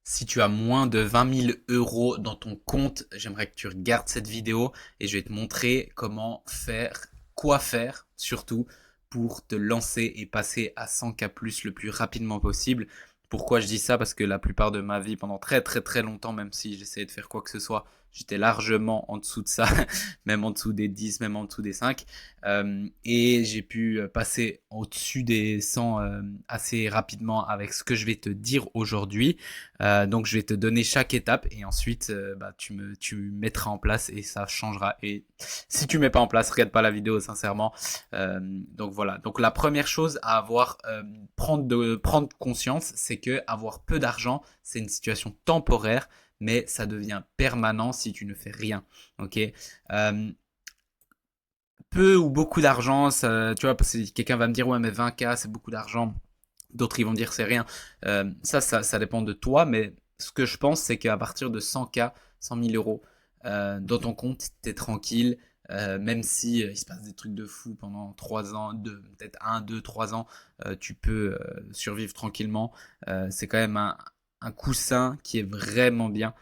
Si tu as moins de 20 000 € dans ton compte, j'aimerais que tu regardes cette vidéo et je vais te montrer comment faire, quoi faire surtout pour te lancer et passer à 100K plus le plus rapidement possible. Pourquoi je dis ça? Parce que la plupart de ma vie, pendant très très très longtemps, même si j'essayais de faire quoi que ce soit, j'étais largement en dessous de ça, même en dessous des 10, même en dessous des 5. Et j'ai pu passer au-dessus des 100 assez rapidement avec ce que je vais te dire aujourd'hui. Donc je vais te donner chaque étape et ensuite tu mettras en place et ça changera. Et si tu mets pas en place, regarde pas la vidéo sincèrement. Donc voilà. Donc la première chose à avoir prendre conscience, c'est que avoir peu d'argent, c'est une situation temporaire, mais ça devient permanent si tu ne fais rien. Ok. Peu ou beaucoup d'argent, ça, tu vois, parce que quelqu'un va me dire ouais mais 20K c'est beaucoup d'argent. D'autres ils vont dire c'est rien. Ça dépend de toi, mais ce que je pense c'est qu'à partir de 100K, 100 000 € dans ton compte, t'es tranquille. Même si il se passe des trucs de fou pendant 3 ans, peut-être 1, 2, 3 ans, tu peux survivre tranquillement. C'est quand même un coussin qui est vraiment bien.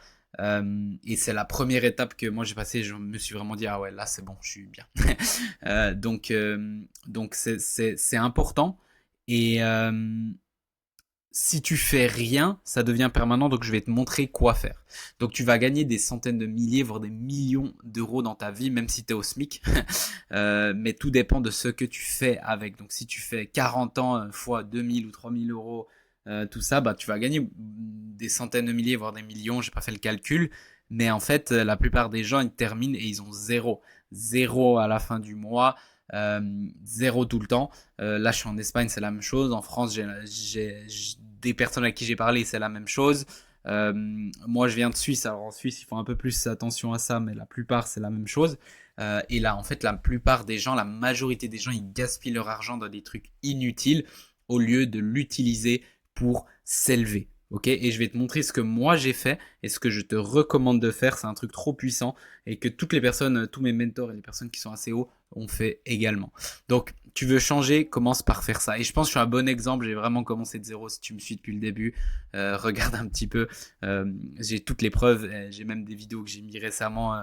Et c'est la première étape que moi j'ai passée. Je me suis vraiment dit ah ouais là c'est bon, je suis bien. Donc c'est important. Et si tu fais rien, ça devient permanent. Donc je vais te montrer quoi faire. Donc tu vas gagner des centaines de milliers, voire des millions d'euros dans ta vie, même si tu es au SMIC. Mais tout dépend de ce que tu fais avec. Donc si tu fais 40 ans fois 2000 ou 3000 € tout ça, bah, tu vas gagner des centaines de milliers, voire des millions. J'ai pas fait le calcul. Mais en fait, la plupart des gens, ils terminent et ils ont zéro. Zéro à la fin du mois. Zéro tout le temps. Là, je suis en Espagne, c'est la même chose. En France, j'ai des personnes à qui j'ai parlé, c'est la même chose. Euh, Moi, je viens de Suisse. Alors, en Suisse, ils font un peu plus attention à ça, mais la plupart, c'est la même chose. Et là, en fait, la plupart des gens, la majorité des gens, ils gaspillent leur argent dans des trucs inutiles au lieu de l'utiliser pour s'élever. Ok, et je vais te montrer ce que moi j'ai fait et ce que je te recommande de faire. C'est un truc trop puissant et que toutes les personnes, tous mes mentors et les personnes qui sont assez hauts ont fait également. Donc, tu veux changer, commence par faire ça. Et je pense que je suis un bon exemple. J'ai vraiment commencé de zéro. Si tu me suis depuis le début, regarde un petit peu. J'ai toutes les preuves. J'ai même des vidéos que j'ai mis récemment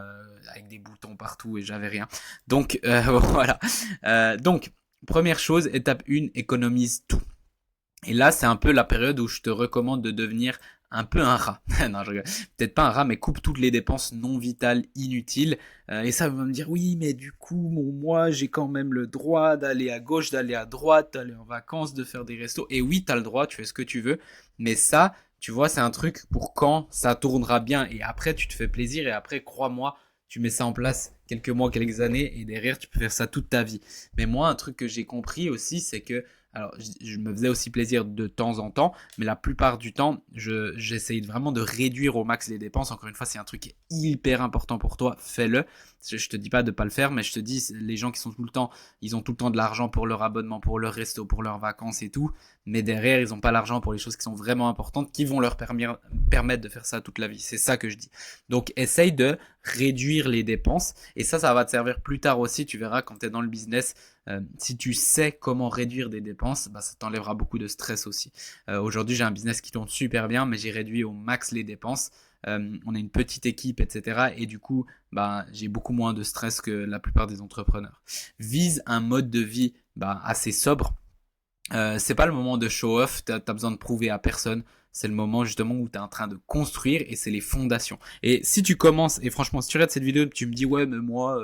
avec des boutons partout et j'avais rien. Donc, voilà. Donc, première chose, étape 1, économise tout. Et là, c'est un peu la période où je te recommande de devenir un peu un rat. Non, je rigole. Peut-être pas un rat, mais coupe toutes les dépenses non vitales, inutiles. Et ça va me dire, oui, mais du coup, moi, j'ai quand même le droit d'aller à gauche, d'aller à droite, d'aller en vacances, de faire des restos. Et oui, t'as le droit, tu fais ce que tu veux. Mais ça, tu vois, c'est un truc pour quand ça tournera bien. Et après, tu te fais plaisir. Et après, crois-moi, tu mets ça en place quelques mois, quelques années. Et derrière, tu peux faire ça toute ta vie. Mais moi, un truc que j'ai compris aussi, c'est que alors, je me faisais aussi plaisir de temps en temps, mais la plupart du temps, j'essaye vraiment de réduire au max les dépenses. Encore une fois, c'est un truc qui est hyper important pour toi, fais-le. Je te dis pas de pas le faire, mais je te dis, les gens qui sont tout le temps, ils ont tout le temps de l'argent pour leur abonnement, pour leur resto, pour leurs vacances et tout, mais derrière, ils n'ont pas l'argent pour les choses qui sont vraiment importantes, qui vont leur permettre de faire ça toute la vie. C'est ça que je dis. Donc, essaye de réduire les dépenses, et ça va te servir plus tard aussi. Tu verras quand tu es dans le business. Si tu sais comment réduire des dépenses, bah, ça t'enlèvera beaucoup de stress aussi. Aujourd'hui, j'ai un business qui tourne super bien, mais j'ai réduit au max les dépenses. On a une petite équipe, etc. Et du coup, bah, j'ai beaucoup moins de stress que la plupart des entrepreneurs. Vise un mode de vie bah, assez sobre. C'est pas le moment de show off, t'as besoin de prouver à personne. C'est le moment justement où tu es en train de construire et c'est les fondations. Et si tu commences, et franchement, si tu regardes cette vidéo et tu me dis ouais mais moi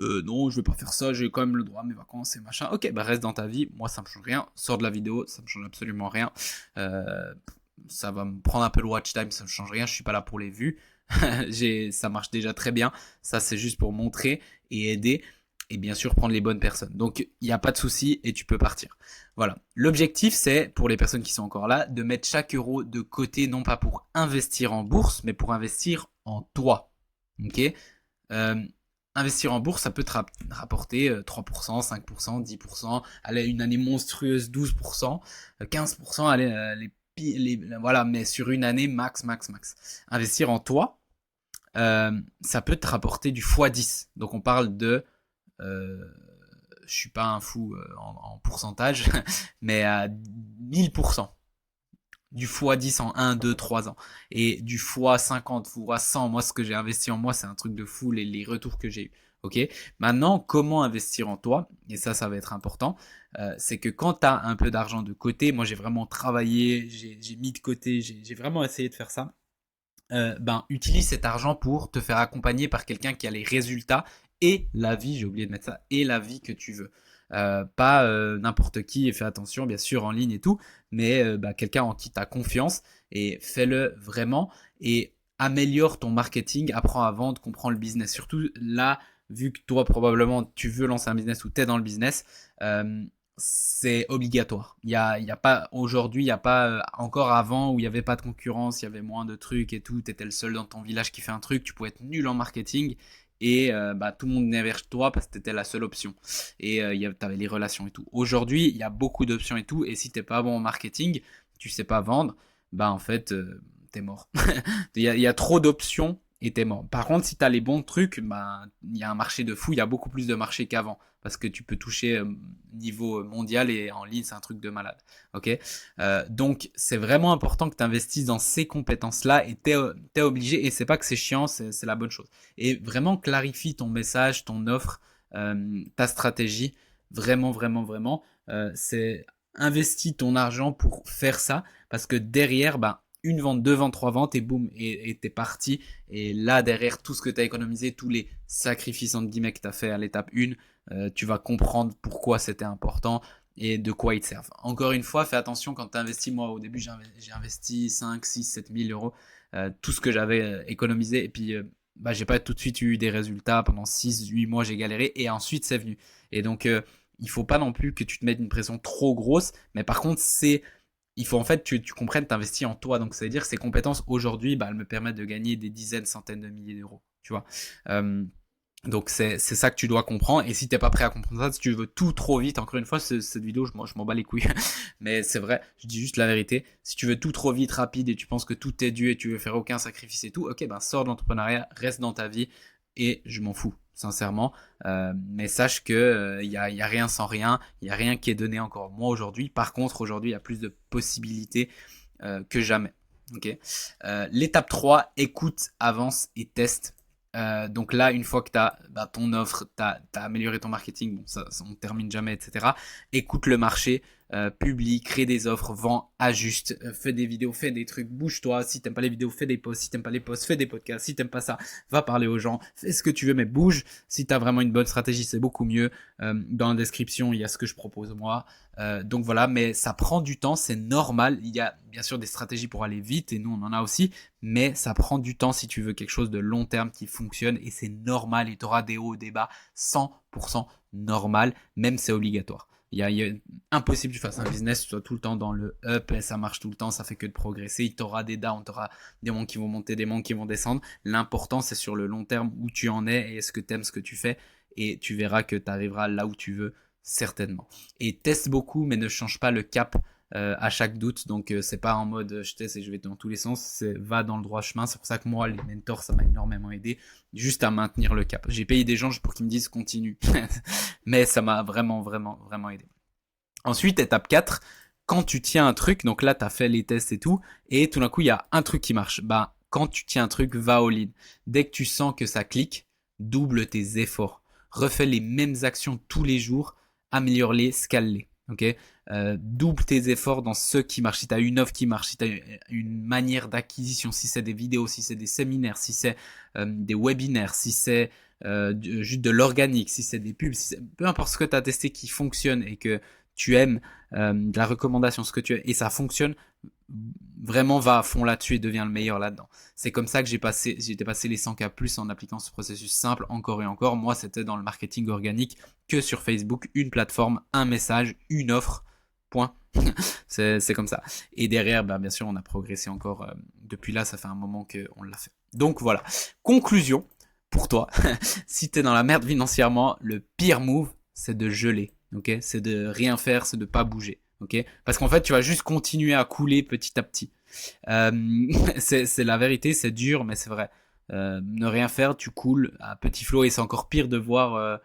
non je vais pas faire ça, j'ai quand même le droit à mes vacances et machin. Ok, bah reste dans ta vie, moi ça me change rien. Sors de la vidéo, ça me change absolument rien. Euh, Ça va me prendre un peu le watch time, ça me change rien, je suis pas là pour les vues. Ça marche déjà très bien. Ça c'est juste pour montrer et aider et bien sûr prendre les bonnes personnes. Donc il n'y a pas de souci et tu peux partir. Voilà. L'objectif c'est, pour les personnes qui sont encore là, de mettre chaque euro de côté, non pas pour investir en bourse, mais pour investir en toi. Ok. euh, Investir en bourse, ça peut te rapporter 3%, 5%, 10%, allez, une année monstrueuse, 12%, 15%, allez, voilà, mais sur une année, max, max, max. Investir en toi, ça peut te rapporter du x10. Donc on parle de euh, je suis pas un fou en pourcentage, mais à 1000%. du x10 en 1, 2, 3 ans. Et du x50, x100, moi, ce que j'ai investi en moi, c'est un truc de fou, les retours que j'ai eu. Ok. Maintenant, comment investir en toi? Et ça va être important. C'est que quand tu as un peu d'argent de côté, moi j'ai vraiment travaillé, j'ai mis de côté, j'ai vraiment essayé de faire ça. Ben, utilise cet argent pour te faire accompagner par quelqu'un qui a les résultats et la vie, j'ai oublié de mettre ça, et la vie que tu veux. Pas n'importe qui, et fais attention, bien sûr, en ligne et tout, mais bah, quelqu'un en qui tu as confiance et fais-le vraiment et améliore ton marketing, apprends à vendre, comprends le business. Surtout là, vu que toi, probablement, tu veux lancer un business ou tu es dans le business, c'est obligatoire. Il y a pas aujourd'hui, il n'y a pas encore avant où il n'y avait pas de concurrence, il y avait moins de trucs et tout. Tu étais le seul dans ton village qui fait un truc, tu pouvais être nul en marketing et bah, tout le monde venait vers toi parce que tu étais la seule option. Et tu avais les relations et tout. Aujourd'hui, il y a beaucoup d'options et tout. Et si tu n'es pas bon en marketing, tu sais pas vendre, bah en fait, tu es mort. Il y a trop d'options et t'es mort. Par contre, si tu as les bons trucs, bah, il y a un marché de fou, il y a beaucoup plus de marché qu'avant parce que tu peux toucher niveau mondial et en ligne, c'est un truc de malade. Ok. Donc, c'est vraiment important que tu investisses dans ces compétences-là et t'es obligé, et c'est pas que c'est chiant, c'est la bonne chose. Et vraiment clarifie ton message, ton offre, ta stratégie. Vraiment, vraiment, vraiment. C'est investis ton argent pour faire ça parce que derrière, bah, une vente, deux ventes, trois ventes et boum, et t'es parti. Et là, derrière tout ce que tu as économisé, tous les sacrifices entre guillemets que tu as fait à l'étape 1, tu vas comprendre pourquoi c'était important et de quoi ils te servent. Encore une fois, fais attention quand tu investis. Moi, au début, j'ai investi 5, 6, 7 000 euros, tout ce que j'avais économisé. Et puis, bah, j'ai pas tout de suite eu des résultats. Pendant 6, 8 mois, j'ai galéré. Et ensuite, c'est venu. Et donc, il faut pas non plus que tu te mettes une pression trop grosse. Mais par contre, il faut en fait que tu comprennes, t'investis en toi. Donc, ça veut dire que ces compétences aujourd'hui, bah, elles me permettent de gagner des dizaines, centaines de milliers d'euros. Tu vois. Donc c'est ça que tu dois comprendre. Et si t'es pas prêt à comprendre ça, si tu veux tout trop vite, encore une fois, cette vidéo, je m'en bats les couilles. Mais c'est vrai, je dis juste la vérité. Si tu veux tout trop vite, rapide, et tu penses que tout est dû et tu veux faire aucun sacrifice et tout, ok, ben sors de l'entrepreneuriat, reste dans ta vie et je m'en fous, sincèrement. Mais sache que y a rien sans rien, il y a rien qui est donné encore moi aujourd'hui. Par contre, aujourd'hui, il y a plus de possibilités que jamais. Ok. L'étape 3, écoute, avance et teste. Donc là, une fois que tu as bah, ton offre, tu as amélioré ton marketing, bon, ça on ne termine jamais, etc. Écoute le marché, publie, crée des offres, vends, ajuste, fais des vidéos, fais des trucs, bouge-toi. Si t'aimes pas les vidéos, fais des posts. Si t'aimes pas les posts, fais des podcasts. Si t'aimes pas ça, va parler aux gens. Fais ce que tu veux, mais bouge. Si tu as vraiment une bonne stratégie, c'est beaucoup mieux. Dans la description, il y a ce que je propose moi. Donc voilà, mais ça prend du temps, c'est normal. Il y a bien sûr des stratégies pour aller vite et nous on en a aussi, mais ça prend du temps si tu veux quelque chose de long terme qui fonctionne et c'est normal et tu auras des hauts, des bas, 100% normal, même c'est obligatoire. Il y a impossible que tu fasses un business, tu sois tout le temps dans le up et ça marche tout le temps, ça fait que de progresser. Il t'aura des downs, t'auras des moments qui vont monter, des moments qui vont descendre. L'important c'est sur le long terme où tu en es et est-ce que tu aimes ce que tu fais et tu verras que tu arriveras là où tu veux certainement. Et teste beaucoup, mais ne change pas le cap à chaque doute. Donc c'est pas en mode je teste et je vais dans tous les sens, c'est va dans le droit chemin. C'est pour ça que moi, les mentors, ça m'a énormément aidé juste à maintenir le cap. J'ai payé des gens pour qu'ils me disent continue, mais ça m'a vraiment, vraiment, vraiment aidé. Ensuite, étape 4, quand tu tiens un truc, donc là, tu as fait les tests et tout, et tout d'un coup, il y a un truc qui marche. Bah, quand tu tiens un truc, va all in. Dès que tu sens que ça clique, double tes efforts. Refais les mêmes actions tous les jours, améliore-les, scale-les. Ok, double tes efforts dans ce qui marche. Si tu as une offre qui marche, si tu as une manière d'acquisition, si c'est des vidéos, si c'est des séminaires, si c'est des webinaires, si c'est juste de l'organique, si c'est des pubs, peu importe ce que tu as testé qui fonctionne et que tu aimes, de la recommandation, ce que tu aimes, et ça fonctionne, vraiment va à fond là-dessus et deviens le meilleur là-dedans. C'est comme ça que j'ai passé les 100K plus en appliquant ce processus simple encore et encore. Moi, c'était dans le marketing organique que sur Facebook, une plateforme, un message, une offre, point. c'est comme ça. Et derrière, bah, bien sûr, on a progressé encore. Depuis là, ça fait un moment qu'on l'a fait. Donc voilà. Conclusion pour toi. Si t'es dans la merde financièrement, le pire move, c'est de geler. Ok, c'est de rien faire, c'est de pas bouger. Ok, parce qu'en fait, tu vas juste continuer à couler petit à petit. C'est la vérité, c'est dur, mais c'est vrai. Ne rien faire, tu coules à petit flot et c'est encore pire de voir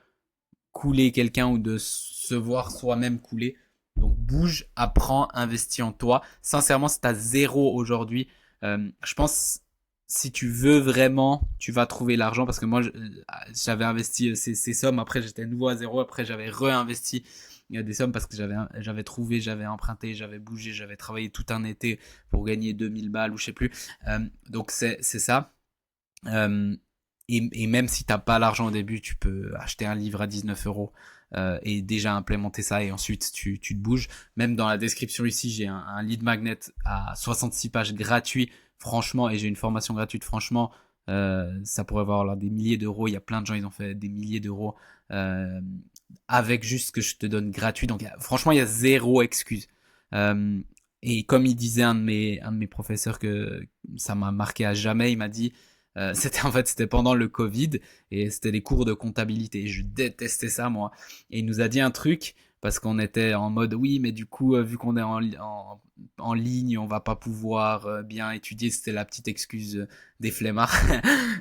couler quelqu'un ou de se voir soi-même couler. Donc bouge, apprends, investis en toi. Sincèrement, si tu as zéro aujourd'hui, je pense si tu veux vraiment, tu vas trouver l'argent parce que moi, j'avais investi ces sommes. Après, j'étais nouveau à zéro. Après, j'avais réinvesti des sommes parce que j'avais trouvé, j'avais emprunté, j'avais bougé, j'avais travaillé tout un été pour gagner 2000 balles ou je sais plus. Donc, c'est ça. Euh, et même si t'as pas l'argent au début, tu peux acheter un livre à 19 euros et déjà implémenter ça et ensuite tu te bouges. Même dans la description ici, j'ai un lead magnet à 66 pages gratuit, franchement, et j'ai une formation gratuite, franchement, ça pourrait valoir des milliers d'euros. Il y a plein de gens, ils ont fait des milliers d'euros euh, avec juste ce que je te donne gratuit. Donc franchement, il y a zéro excuse. Euh, et comme il disait un de mes professeurs que ça m'a marqué à jamais, il m'a dit c'était pendant le Covid et c'était des cours de comptabilité. Je détestais ça moi. Et il nous a dit un truc parce qu'on était en mode oui, mais du coup vu qu'on est en ligne, on va pas pouvoir bien étudier. C'était la petite excuse des flemmards.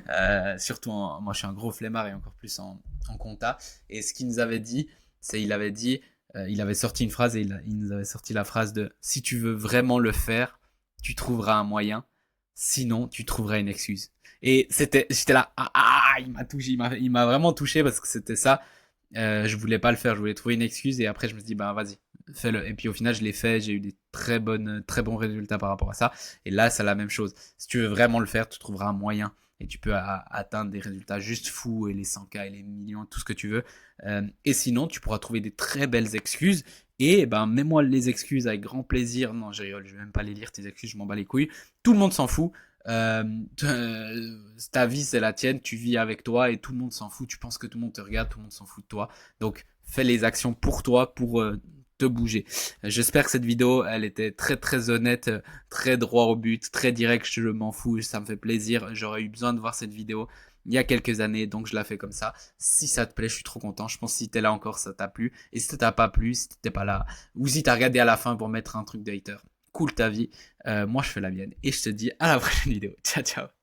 Moi je suis un gros flemmard et encore plus en compta. Et ce qu'il nous avait dit, c'est il avait sorti une phrase et il nous avait sorti la phrase de si tu veux vraiment le faire, tu trouveras un moyen. Sinon, tu trouveras une excuse. Et j'étais là, il m'a touché, il m'a vraiment touché parce que c'était ça. Je voulais pas le faire, je voulais trouver une excuse et après je me suis dit, bah vas-y, fais-le. Et puis au final, je l'ai fait, j'ai eu des très bons résultats par rapport à ça. Et là, c'est la même chose. Si tu veux vraiment le faire, tu trouveras un moyen et tu peux atteindre des résultats juste fous et les 100K et les millions, tout ce que tu veux. Et sinon, tu pourras trouver des très belles excuses. Et ben, mets-moi les excuses avec grand plaisir. Non, je rigole, je vais même pas les lire, tes excuses, je m'en bats les couilles. Tout le monde s'en fout. Euh, Ta vie, c'est la tienne, tu vis avec toi et tout le monde s'en fout. Tu penses que tout le monde te regarde, tout le monde s'en fout de toi. Donc, fais les actions pour toi, pour te bouger. J'espère que cette vidéo, elle était très honnête, très droit au but, très direct. Je m'en fous, ça me fait plaisir. J'aurais eu besoin de voir cette vidéo il y a quelques années, donc je la fais comme ça. Si ça te plaît, je suis trop content. Je pense que si t'es là encore, ça t'a plu. Et si ça t'a pas plu, si t'étais pas là, ou si t'as regardé à la fin pour mettre un truc de hater, cool ta vie. Moi, je fais la mienne. Et je te dis à la prochaine vidéo. Ciao, ciao.